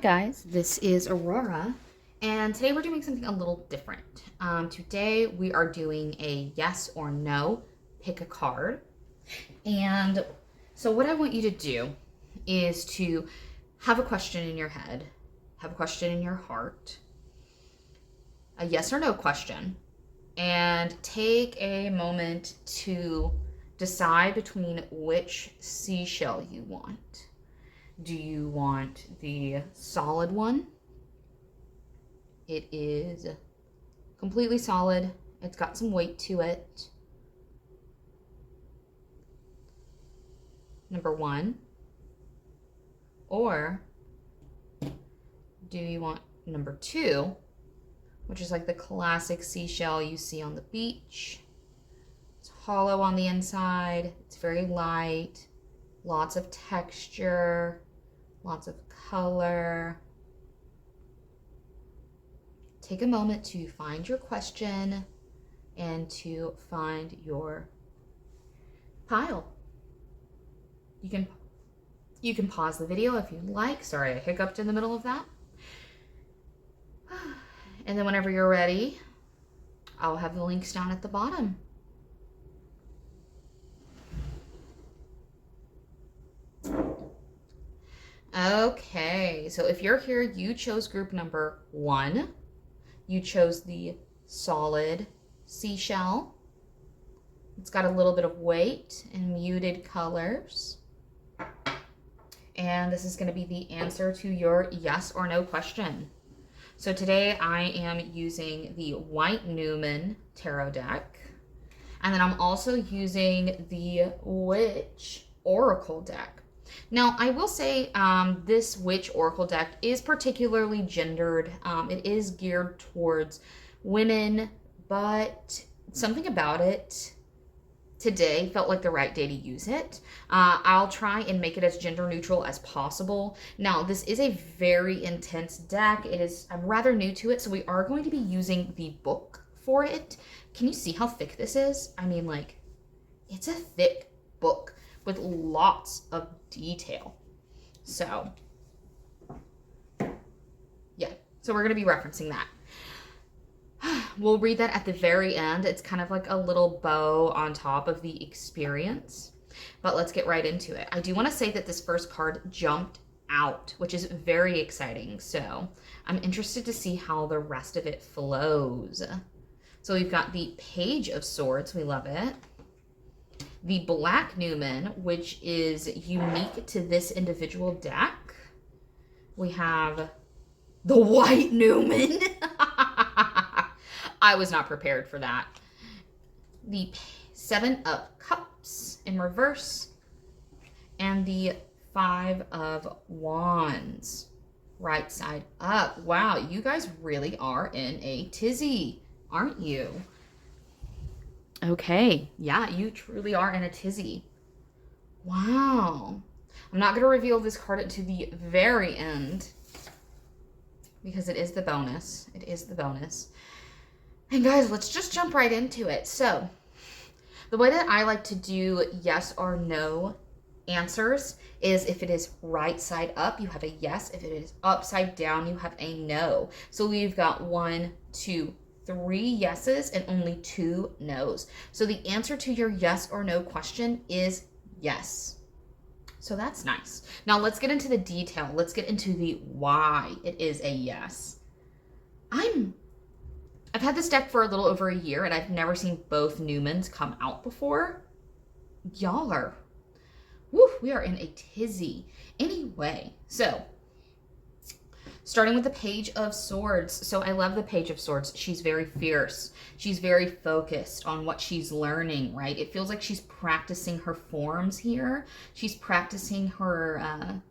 Guys, this is Aurora, and today we're doing something a little different. Today we are doing a yes or no, pick a card. And so what I want you to do is to have a question in your head, have a question in your heart, a yes or no question, and take a moment to decide between which seashell you want. Do you want the solid one? It is completely solid. It's got some weight to it. Number one. Or do you want number two, which is like the classic seashell you see on the beach? It's hollow on the inside. It's very light. Lots of texture. Lots of color. Take a moment to find your question and to find your pile. You can pause the video if you'd like. Sorry, I hiccuped in the middle of that. And then whenever you're ready, I'll have the links down at the bottom. Okay, so if you're here, you chose group number 1. You chose the solid seashell. It's got a little bit of weight and muted colors. And this is going to be the answer to your yes or no question. So today I am using the White Numen tarot deck. And then I'm also using the Witch Oracle deck. Now, I will say this Witch Oracle deck is particularly gendered. It is geared towards women, but something about it today felt like the right day to use it. I'll try and make it as gender neutral as possible. Now, this is a very intense deck. I'm rather new to it, so we are going to be using the book for it. Can you see how thick this is? I mean, like, it's a thick book with lots of detail. So, yeah. So we're going to be referencing that. We'll read that at the very end. It's kind of like a little bow on top of the experience. But let's get right into it. I do want to say that this first card jumped out, which is very exciting. So I'm interested to see how the rest of it flows. So we've got the Page of Swords. We love it. The Black Numen, which is unique to this individual deck. We have the White Numen. I was not prepared for that. The 7 of Cups in reverse. And the 5 of Wands right side up. Wow, you guys really are in a tizzy, aren't you? Okay, yeah, you truly are in a tizzy. Wow. I'm not going to reveal this card until the very end because it is the bonus. It is the bonus. And guys, let's just jump right into it. So, the way that I like to do yes or no answers is if it is right side up, you have a yes. If it is upside down, you have a no. So we've got 1, 2, 3 yeses and only 2 no's. So the answer to your yes or no question is yes. So that's nice. Now let's get into the detail. Let's get into the why it is a yes. I've had this deck for a little over a year and I've never seen both Numens come out before. Y'all are, we are in a tizzy. Anyway, so starting with the Page of Swords. So I love the Page of Swords. She's very fierce. She's very focused on what she's learning, right? It feels like she's practicing her forms here. She's practicing her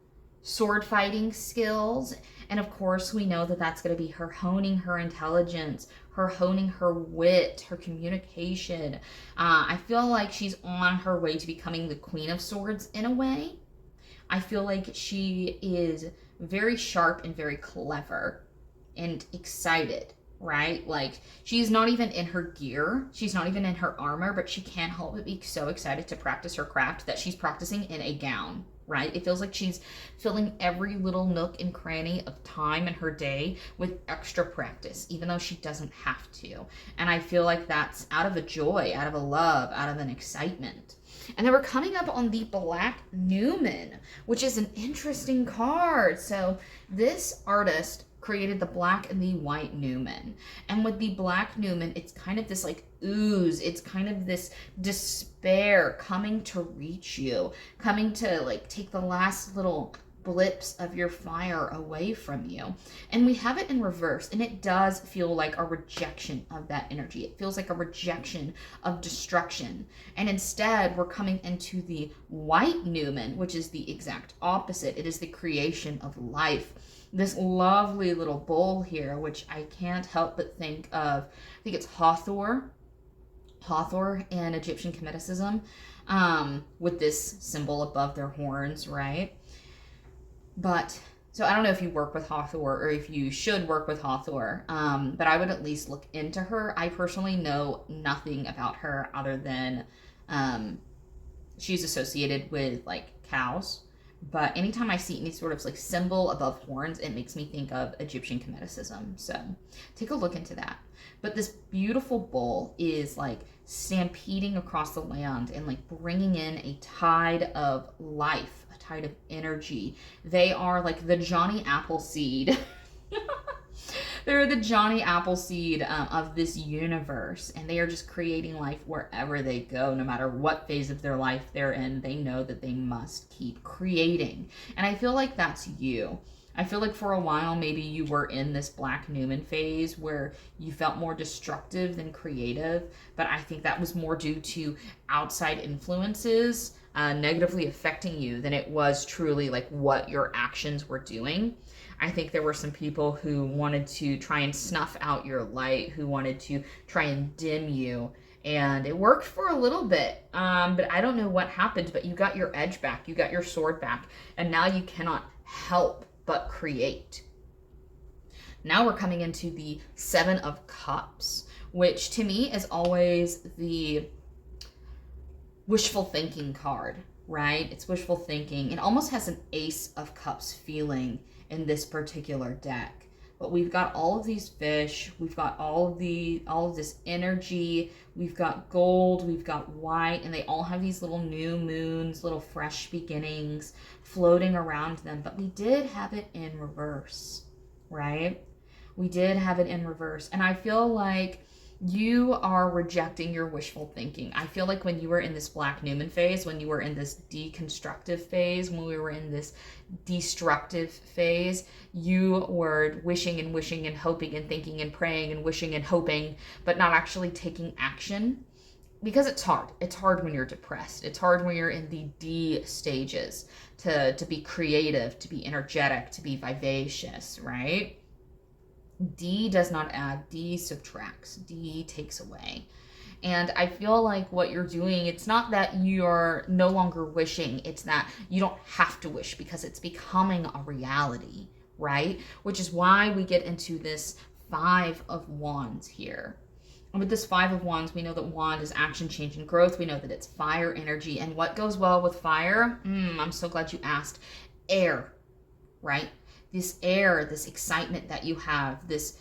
sword fighting skills. And of course, we know that that's going to be her honing her intelligence, her honing her wit, her communication. I feel like she's on her way to becoming the Queen of Swords in a way. I feel like she is very sharp and very clever and excited right? Like, she's not even in her gear, she's not even in her armor, but she can't help but be so excited to practice her craft that she's practicing in a gown, right? It feels like she's filling every little nook and cranny of time in her day with extra practice, even though she doesn't have to. And I feel like that's out of a joy, out of a love, out of an excitement. And then we're coming up on the Black Numen, which is an interesting card. So this artist created the Black and the White Numen. And with the Black Numen, it's kind of this like ooze. It's kind of this despair coming to reach you, coming to like take the last little blips of your fire away from you. And we have it in reverse, and it does feel like a rejection of that energy. It feels like a rejection of destruction. And instead, we're coming into the White Numen, which is the exact opposite. It is the creation of life. This lovely little bowl here, which I can't help but think of, I think it's Hathor in Egyptian Cometicism, with this symbol above their horns, right? But, so I don't know if you work with Hathor or if you should work with Hathor, but I would at least look into her. I personally know nothing about her other than she's associated with, like, cows. But anytime I see any sort of, like, symbol above horns, it makes me think of Egyptian Cometicism. So take a look into that. But this beautiful bull is, like, stampeding across the land and, like, bringing in a tide of life, a tide of energy. They are like the Johnny Appleseed. They're the Johnny Appleseed of this universe, and they are just creating life wherever they go. No matter what phase of their life they're in, they know that they must keep creating. And I feel like that's you. I feel like for a while, maybe you were in this Black Numen phase where you felt more destructive than creative, but I think that was more due to outside influences negatively affecting you than it was truly like what your actions were doing. I think there were some people who wanted to try and snuff out your light, who wanted to try and dim you, and it worked for a little bit, but I don't know what happened, but you got your edge back, you got your sword back, and now you cannot help but create. Now we're coming into the Seven of Cups, which to me is always the wishful thinking card, right? It's wishful thinking. It almost has an Ace of Cups feeling in this particular deck. But we've got all of these fish, we've got all of this energy, we've got gold, we've got white, and they all have these little new moons, little fresh beginnings floating around them. But we did have it in reverse, right? We did have it in reverse. And I feel like you are rejecting your wishful thinking. I feel like when you were in this Black Numen phase, when you were in this deconstructive phase, when we were in this destructive phase, you were wishing and hoping and thinking and praying and wishing and hoping, but not actually taking action. Because it's hard. It's hard when you're depressed. It's hard when you're in the D stages to be creative, to be energetic, to be vivacious, right? D does not add, D subtracts, D takes away. And I feel like what you're doing, it's not that you're no longer wishing, it's that you don't have to wish because it's becoming a reality, right? Which is why we get into this Five of Wands here. And with this Five of Wands, we know that wand is action, change, and growth. We know that it's fire energy. And what goes well with fire? I'm so glad you asked. Air, right? This air, this excitement that you have, this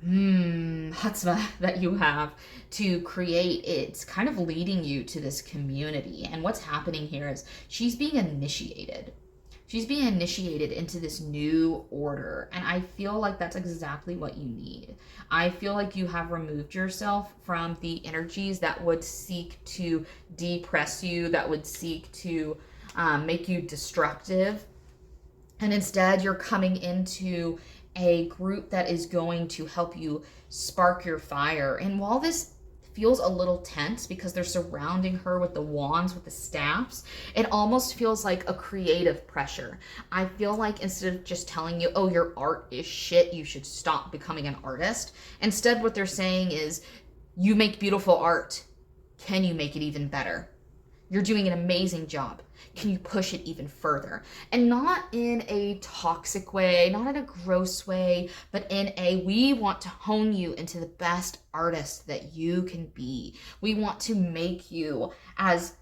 chutzpah that you have to create, it's kind of leading you to this community. And what's happening here is she's being initiated. She's being initiated into this new order. And I feel like that's exactly what you need. I feel like you have removed yourself from the energies that would seek to depress you, that would seek to make you destructive. And instead, you're coming into a group that is going to help you spark your fire. And while this feels a little tense because they're surrounding her with the wands, with the staffs, it almost feels like a creative pressure. I feel like instead of just telling you, oh, your art is shit, you should stop becoming an artist, instead what they're saying is, you make beautiful art. Can you make it even better? You're doing an amazing job. Can you push it even further? And not in a toxic way, not in a gross way, but in a, we want to hone you into the best artist that you can be. We want to make you as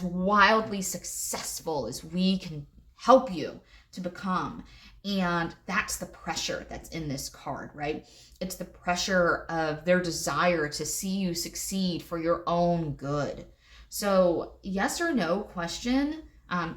wildly successful as we can help you to become. And that's the pressure that's in this card, right? It's the pressure of their desire to see you succeed for your own good. So yes or no question,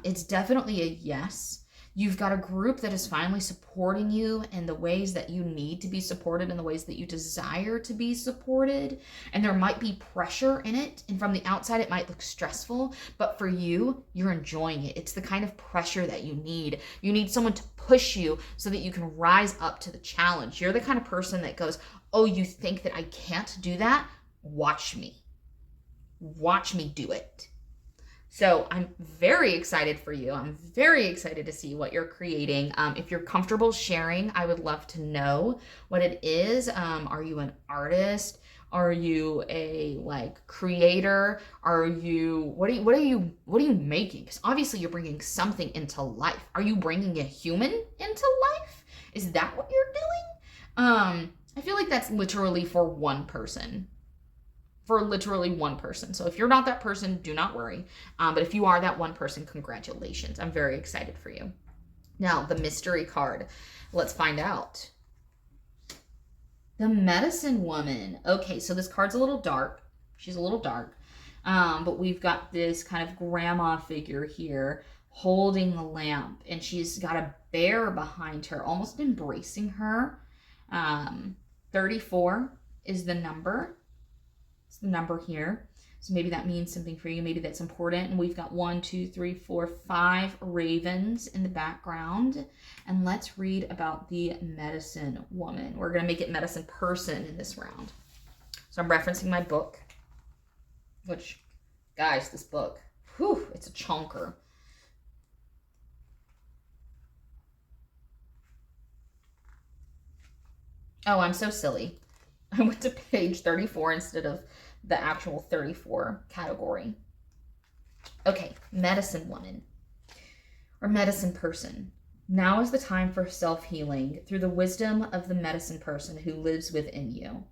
it's definitely a yes. You've got a group that is finally supporting you in the ways that you need to be supported, in the ways that you desire to be supported. And there might be pressure in it. And from the outside, it might look stressful. But for you, you're enjoying it. It's the kind of pressure that you need. You need someone to push you so that you can rise up to the challenge. You're the kind of person that goes, oh, you think that I can't do that? Watch me. Watch me do it. So I'm very excited for you. I'm very excited to see what you're creating. If you're comfortable sharing, I would love to know what it is. Are you an artist? Are you a creator? Are you what are you making? Because obviously you're bringing something into life. Are you bringing a human into life? Is that what you're doing? I feel like that's literally for one person. For literally one person. So if you're not that person, do not worry. But if you are that one person, congratulations. I'm very excited for you. Now, the mystery card. Let's find out. The Medicine Woman. Okay, so this card's a little dark. She's a little dark. But we've got this kind of grandma figure here holding the lamp. And she's got a bear behind her, almost embracing her. 34 is the number. It's the number here. So maybe that means something for you. Maybe that's important. And we've got 1, 2, 3, 4, 5 ravens in the background. And let's read about the Medicine Woman. We're going to make it Medicine Person in this round. So I'm referencing my book, which, guys, this book, whew, it's a chunker. Oh, I'm so silly. I went to page 34 instead of the actual 34 category. Okay, Medicine Woman or Medicine Person. Now is the time for self-healing through the wisdom of the medicine person who lives within you.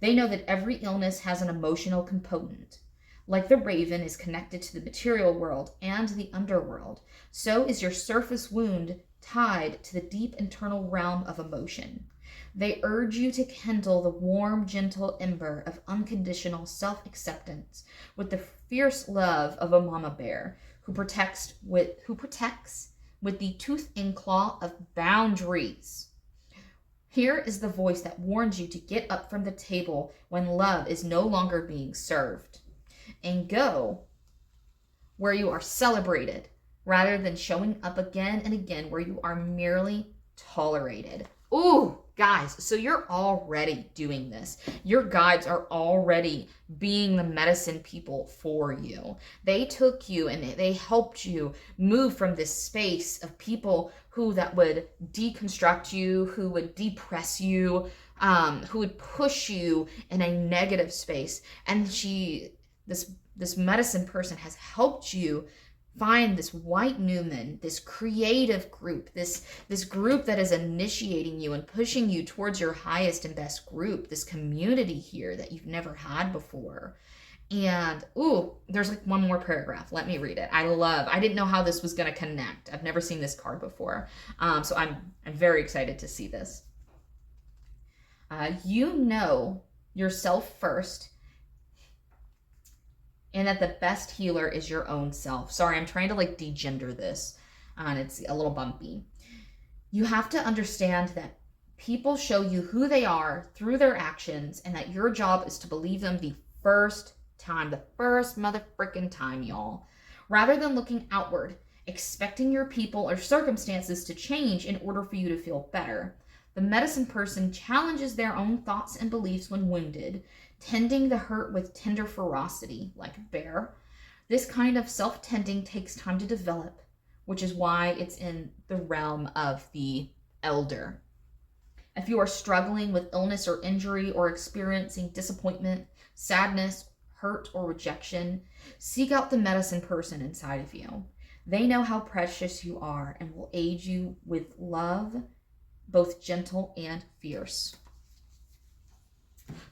They know that every illness has an emotional component. Like the raven is connected to the material world and the underworld, so is your surface wound tied to the deep internal realm of emotion. They urge you to kindle the warm, gentle ember of unconditional self-acceptance with the fierce love of a mama bear who protects with the tooth and claw of boundaries. Here is the voice that warns you to get up from the table when love is no longer being served and go where you are celebrated rather than showing up again and again where you are merely tolerated. Ooh, guys, so you're already doing this. Your guides are already being the medicine people for you. They took you and they helped you move from this space of people who that would deconstruct you, who would depress you, who would push you in a negative space. And this medicine person has helped you find this White Numen, this creative group, this group that is initiating you and pushing you towards your highest and best group, this community here that you've never had before. And, ooh, there's like one more paragraph. Let me read it. I didn't know how this was going to connect. I've never seen this card before. So I'm very excited to see this. You know yourself first, and that the best healer is your own self. Sorry, I'm trying to degender this, and it's a little bumpy. You have to understand that people show you who they are through their actions, and that your job is to believe them the first motherfrickin' time, y'all. Rather than looking outward, expecting your people or circumstances to change in order for you to feel better. The medicine person challenges their own thoughts and beliefs when wounded, tending the hurt with tender ferocity, like a bear. This kind of self-tending takes time to develop, which is why it's in the realm of the elder. If you are struggling with illness or injury or experiencing disappointment, sadness, hurt, or rejection, seek out the medicine person inside of you. They know how precious you are and will aid you with love, both gentle and fierce.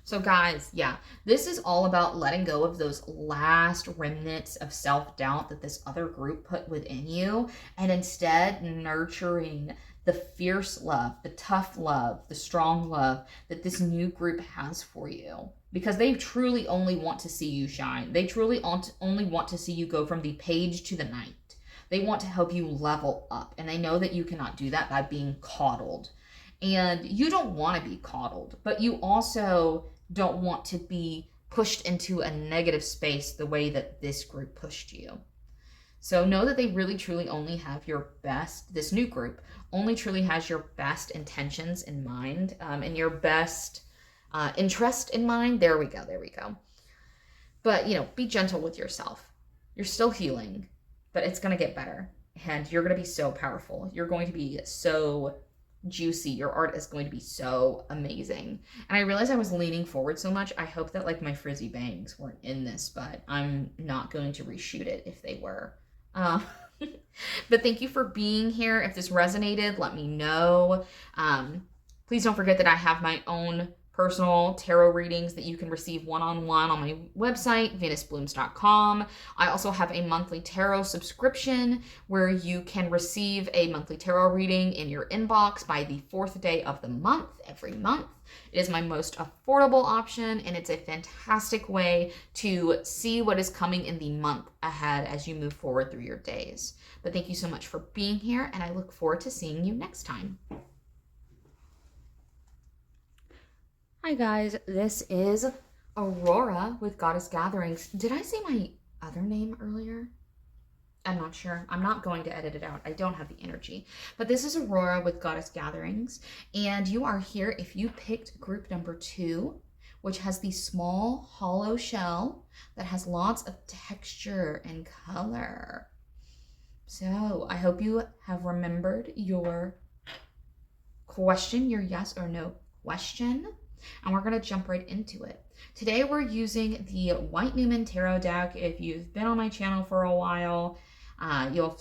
So guys, yeah, this is all about letting go of those last remnants of self-doubt that this other group put within you, and instead nurturing the fierce love, the tough love, the strong love that this new group has for you. Because they truly only want to see you shine. They truly only want to see you go from the page to the night. They want to help you level up, and they know that you cannot do that by being coddled. And you don't want to be coddled, but you also don't want to be pushed into a negative space the way that this group pushed you. So know that they really truly only have your best, this new group only truly has your best intentions in mind, and your best interest in mind. There we go. But, be gentle with yourself. You're still healing, but it's going to get better. And you're going to be so powerful. You're going to be so juicy. Your art is going to be so amazing. And I realized I was leaning forward so much. I hope that my frizzy bangs weren't in this, but I'm not going to reshoot it if they were. But thank you for being here. If this resonated, let me know. Please don't forget that I have my own personal tarot readings that you can receive one-on-one on my website, venusblooms.com. I also have a monthly tarot subscription where you can receive a monthly tarot reading in your inbox by the 4th day of the month, every month. It is my most affordable option, and it's a fantastic way to see what is coming in the month ahead as you move forward through your days. But thank you so much for being here, and I look forward to seeing you next time. Hi guys, this is Aurora with Goddess Gatherings. Did I say my other name earlier? I'm not sure. I'm not going to edit it out. I don't have the energy. But this is Aurora with Goddess Gatherings, and you are here if you picked group number 2, which has the small hollow shell that has lots of texture and color. So I hope you have remembered your question, your yes or no question. And we're going to jump right into it. Today we're using the White Numen Tarot deck. If you've been on my channel for a while,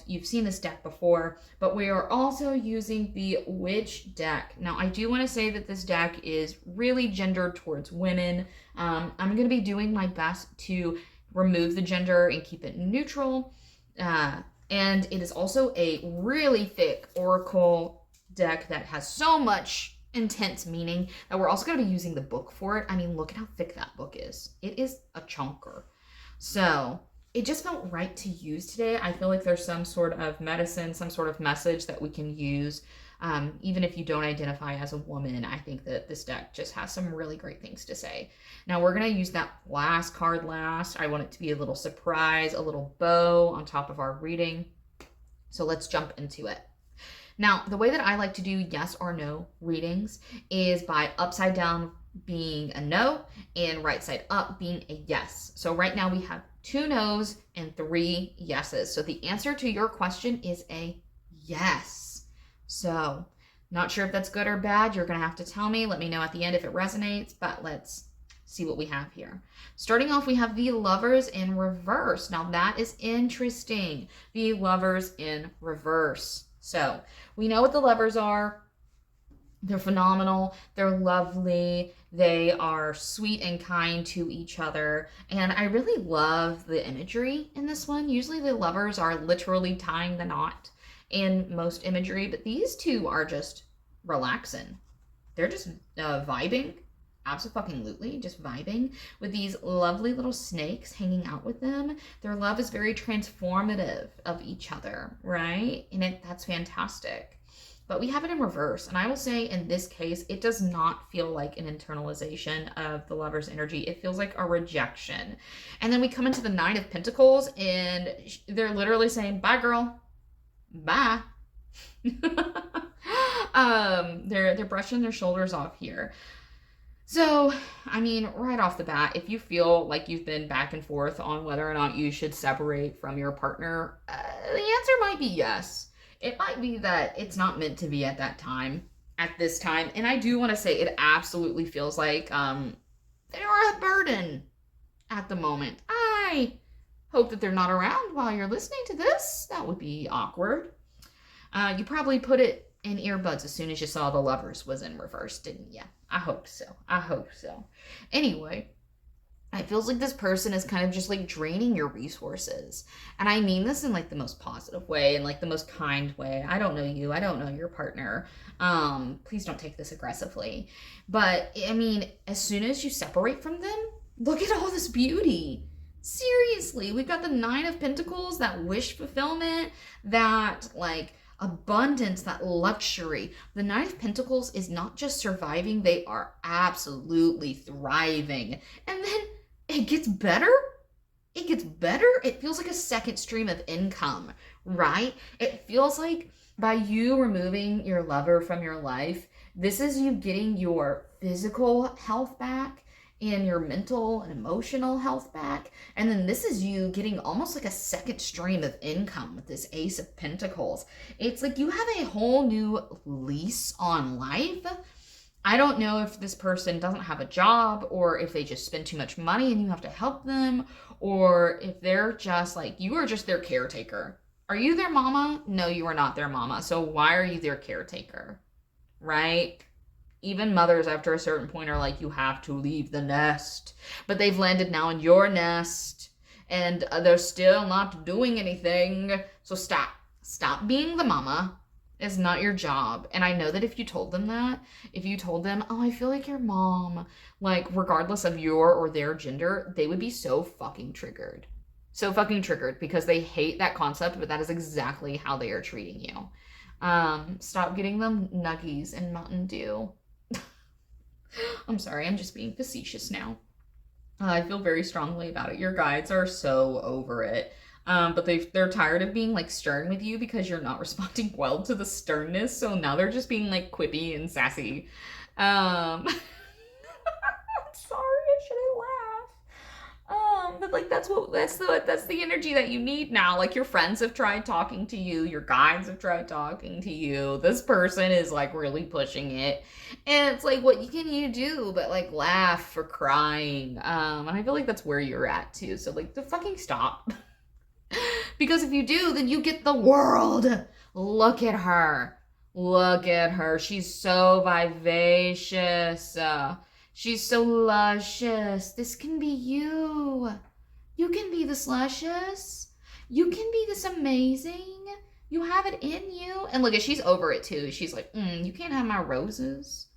you've seen this deck before, but we are also using the Witch deck. Now, I do want to say that this deck is really gendered towards women. I'm going to be doing my best to remove the gender and keep it neutral. And it is also a really thick oracle deck that has so much intense meaning that we're also going to be using the book for it. I mean, look at how thick that book is. It is a chunker. So it just felt right to use today. I feel like there's some sort of medicine, some sort of message that we can use. Even if you don't identify as a woman, I think that this deck just has some really great things to say. Now we're going to use that last card last. I want it to be a little surprise, a little bow on top of our reading. So let's jump into it. Now, the way that I like to do yes or no readings is by upside down being a no and right side up being a yes. So right now we have 2 no's and 3 yeses. So the answer to your question is a yes. So not sure if that's good or bad. You're going to have to tell me. Let me know at the end if it resonates, but let's see what we have here. Starting off, we have the Lovers in reverse. Now that is interesting. The Lovers in reverse. So we know what the Lovers are. They're phenomenal. They're lovely. They are sweet and kind to each other. And I really love the imagery in this one. Usually the Lovers are literally tying the knot in most imagery, but these two are just relaxing. They're just vibing. Absolutely, just vibing with these lovely little snakes hanging out with them. Their love is very transformative of each other, right? And that's fantastic. But we have it in reverse. And I will say in this case, it does not feel like an internalization of the Lover's energy. It feels like a rejection. And then we come into the Nine of Pentacles and they're literally saying, bye girl, bye. They're brushing their shoulders off here. So, I mean, right off the bat, if you feel like you've been back and forth on whether or not you should separate from your partner, the answer might be yes. It might be that it's not meant to be at that time, at this time. And I do want to say it absolutely feels like they're a burden. at the moment. I hope that they're not around while you're listening to this. That would be awkward. You probably put it in earbuds as soon as you saw The Lovers was in reverse, didn't you? I hope so. I hope so. Anyway, it feels like this person is kind of just like draining your resources. And I mean this in like the most positive way and like the most kind way. I don't know you. I don't know your partner. Please don't take this aggressively. But I mean, as soon as you separate from them, look at all this beauty. Seriously, we've got the 9 of Pentacles, that wish fulfillment, that like abundance, that luxury. The 9 of Pentacles is not just surviving, they are absolutely thriving. And then it gets better. It gets better. It feels like a second stream of income, right? It feels like by you removing your lover from your life, this is you getting your physical health back and your mental and emotional health back. And then this is you getting almost like a second stream of income with this Ace of Pentacles. It's like you have a whole new lease on life. I don't know if this person doesn't have a job or if they just spend too much money and you have to help them, or if they're just like, you are just their caretaker. Are you their mama? No, you are not their mama. So why are you their caretaker? Right? Even mothers after a certain point are like, you have to leave the nest. But they've landed now in your nest and they're still not doing anything. So stop. Stop being the mama. It's not your job. And I know that if you told them that, if you told them, oh, I feel like your mom, like regardless of your or their gender, they would be so fucking triggered. So fucking triggered because they hate that concept, but that is exactly how they are treating you. Stop getting them nuggies and Mountain Dew. I'm sorry, I'm just being facetious now. I feel very strongly about it. Your guides are so over it. But they're tired of being like stern with you because you're not responding well to the sternness. So now they're just being like quippy and sassy. I'm sorry, I shouldn't laugh. But like that's the energy that you need now. Like your friends have tried talking to you, your guides have tried talking to you. This person is like really pushing it. And it's like, what can you do but like laugh or crying? And I feel like that's where you're at too. So like the fucking stop. Because if you do, then you get the world. Look at her. Look at her. She's so vivacious. She's so luscious. This can be you. You can be this luscious. You can be this amazing. You have it in you. And look, she's over it too. She's like, you can't have my roses.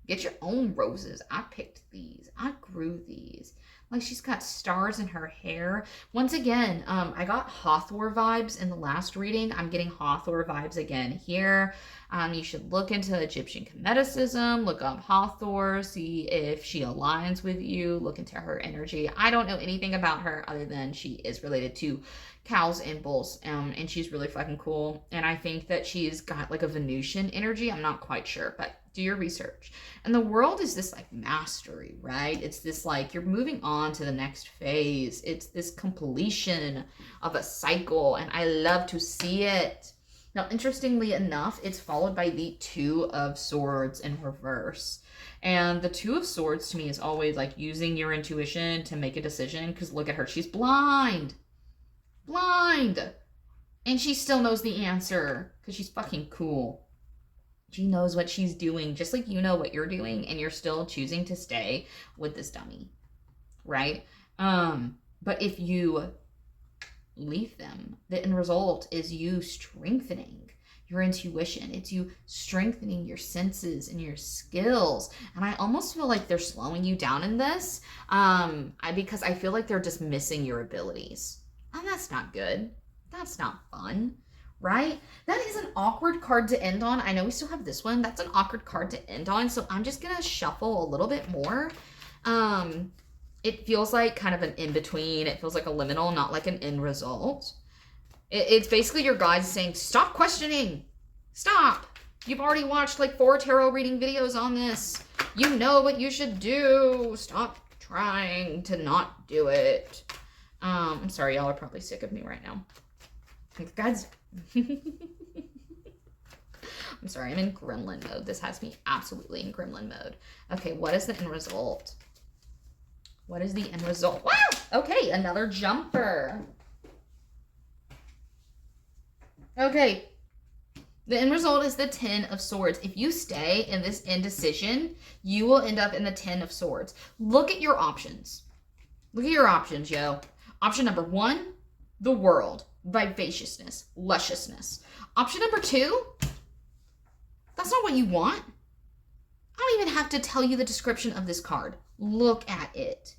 Get your own roses. I picked these. I grew these. Like she's got stars in her hair. Once again, I got Hathor vibes in the last reading. I'm getting Hathor vibes again here. You should look into Egyptian Cometicism, look up Hathor, see if she aligns with you, look into her energy. I don't know anything about her other than she is related to cows and bulls, and she's really fucking cool. And I think that she's got like a Venusian energy. I'm not quite sure, but do your research. And the world is this like mastery, right? It's this like you're moving on to the next phase. It's this completion of a cycle, and I love to see it. Now, interestingly enough, it's followed by the 2 of Swords in reverse. And the 2 of Swords to me is always like using your intuition to make a decision, because look at her, she's blind. Blind. And she still knows the answer because she's fucking cool. She knows what she's doing, just like you know what you're doing, and you're still choosing to stay with this dummy, right? But if you leave them, the end result is you strengthening your intuition. It's you strengthening your senses and your skills. And I almost feel like they're slowing you down in this, because I feel like they're dismissing your abilities. And that's not good. That's not fun. Right? That is an awkward card to end on. I know we still have this one. That's an awkward card to end on. So I'm just going to shuffle a little bit more. It feels like kind of an in-between. It feels like a liminal, not like an end result. It's basically your guides saying, stop questioning. Stop. You've already watched like 4 tarot reading videos on this. You know what you should do. Stop trying to not do it. I'm sorry, y'all are probably sick of me right now. Guys, I'm sorry, I'm in gremlin mode. This has me absolutely in gremlin mode. Okay, what is the end result? What is the end result? Wow! Okay, another jumper. Okay. The end result is the Ten of Swords. If you stay in this indecision, you will end up in the Ten of Swords. Look at your options. Look at your options, yo. Option number 1, the world. Vivaciousness. Lusciousness. Option number 2, that's not what you want. I don't even have to tell you the description of this card. Look at it.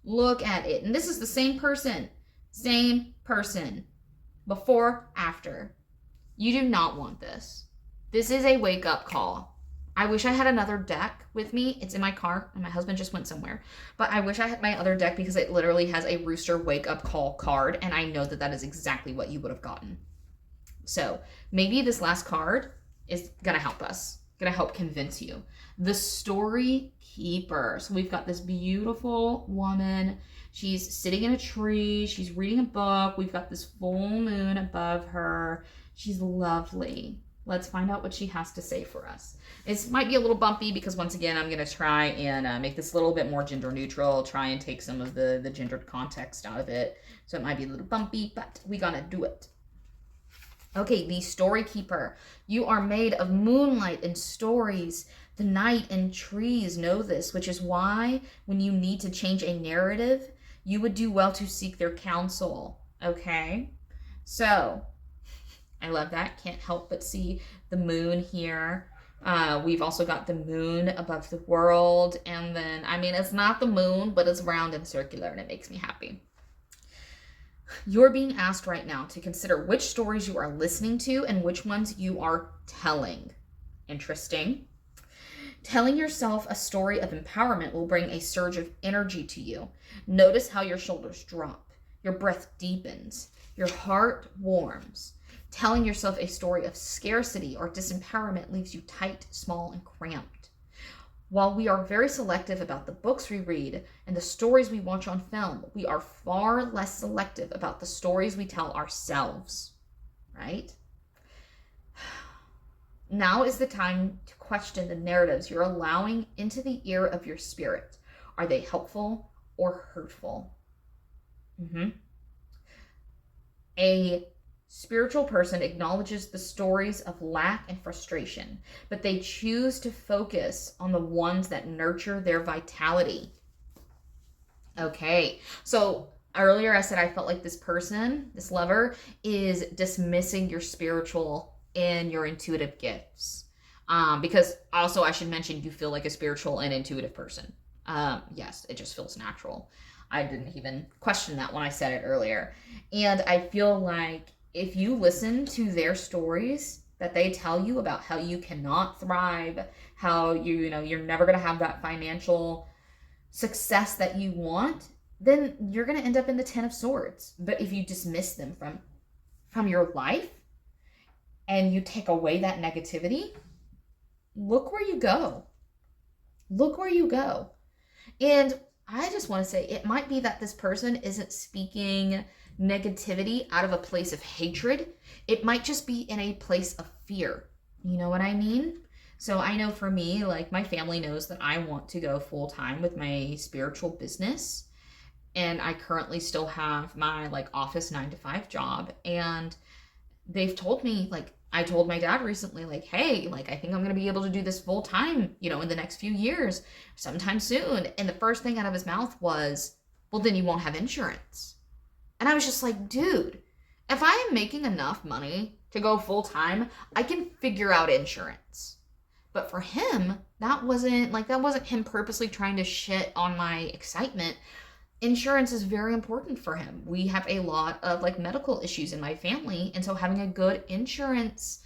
Look at it. And this is the same person. Same person. Before, after. You do not want this. This is a wake-up call. I wish I had another deck with me. It's in my car, and my husband just went somewhere. But I wish I had my other deck because it literally has a rooster wake-up call card, and I know that that is exactly what you would have gotten. So maybe this last card is going to help us, going to help convince you. The Story Keeper. So we've got this beautiful woman. She's sitting in a tree. She's reading a book. We've got this full moon above her. She's lovely. Let's find out what she has to say for us. It might be a little bumpy because once again, I'm going to try and make this a little bit more gender neutral, try and take some of the gendered context out of it. So it might be a little bumpy, but we're going to do it. Okay, the Story Keeper. You are made of moonlight and stories. The night and trees know this, which is why when you need to change a narrative, you would do well to seek their counsel. Okay? So, I love that. Can't help but see the moon here. We've also got the moon above the world. And then, I mean, it's not the moon, but it's round and circular, and it makes me happy. You're being asked right now to consider which stories you are listening to and which ones you are telling. Interesting. Telling yourself a story of empowerment will bring a surge of energy to you. Notice how your shoulders drop, your breath deepens, your heart warms. Telling yourself a story of scarcity or disempowerment leaves you tight, small, and cramped. While we are very selective about the books we read and the stories we watch on film, we are far less selective about the stories we tell ourselves, right? Now is the time to question the narratives you're allowing into the ear of your spirit. Are they helpful or hurtful? A spiritual person acknowledges the stories of lack and frustration, but they choose to focus on the ones that nurture their vitality. Okay, so earlier I said I felt like this person, this lover, is dismissing your spiritual and your intuitive gifts. Because also I should mention you feel like a spiritual and intuitive person. Yes, it just feels natural. I didn't even question that when I said it earlier. And I feel like if you listen to their stories that they tell you about how you cannot thrive, how you're never going to have that financial success that you want, then you're going to end up in the Ten of Swords. But if you dismiss them from your life and you take away that negativity, look where you go. Look where you go. And I just want to say, it might be that this person isn't speaking negativity out of a place of hatred. It might just be in a place of fear. You know what I mean? So I know for me, like, my family knows that I want to go full time with my spiritual business. And I currently still have my office 9-to-5 job. And they've told me, I told my dad recently, hey, I think I'm going to be able to do this full time, in the next few years, sometime soon. And the first thing out of his mouth was, well, then you won't have insurance. And I was just like, dude, if I am making enough money to go full time, I can figure out insurance. But for him, that wasn't him purposely trying to shit on my excitement. Insurance is very important for him. We have a lot of medical issues in my family. And so having a good insurance,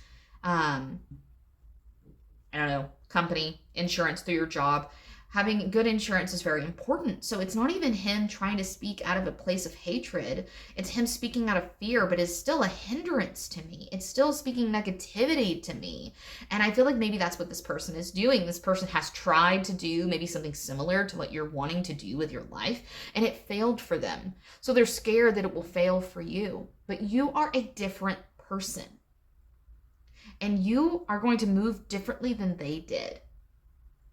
company, insurance through your job, having good insurance is very important. So it's not even him trying to speak out of a place of hatred. It's him speaking out of fear, but it's still a hindrance to me. It's still speaking negativity to me. And I feel like maybe that's what this person is doing. This person has tried to do maybe something similar to what you're wanting to do with your life, and it failed for them. So they're scared that it will fail for you. But you are a different person. And you are going to move differently than they did.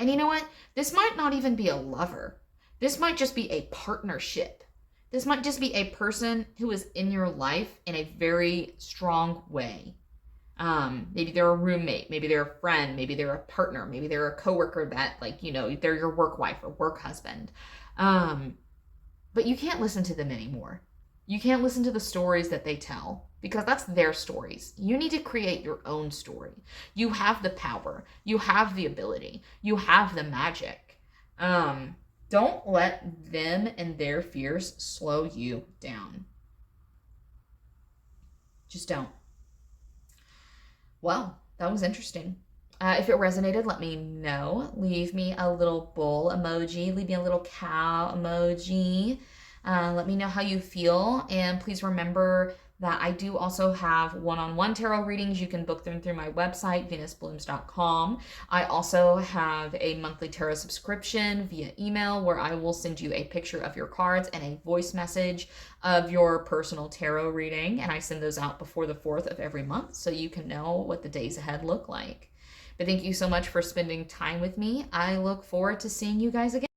And you know what? This might not even be a lover. This might just be a partnership. This might just be a person who is in your life in a very strong way. Maybe they're a roommate, maybe they're a friend, maybe they're a partner, maybe they're a coworker that, like, you know, they're your work wife or work husband. But you can't listen to them anymore. You can't listen to the stories that they tell because that's their stories. You need to create your own story. You have the power. You have the ability. You have the magic. Don't let them and their fears slow you down. Just don't. Well, that was interesting. If it resonated, let me know. Leave me a little bull emoji. Leave me a little cow emoji. Let me know how you feel. And please remember that I do also have one-on-one tarot readings. You can book them through my website, venusblooms.com. I also have a monthly tarot subscription via email where I will send you a picture of your cards and a voice message of your personal tarot reading. And I send those out before the 4th of every month so you can know what the days ahead look like. But thank you so much for spending time with me. I look forward to seeing you guys again.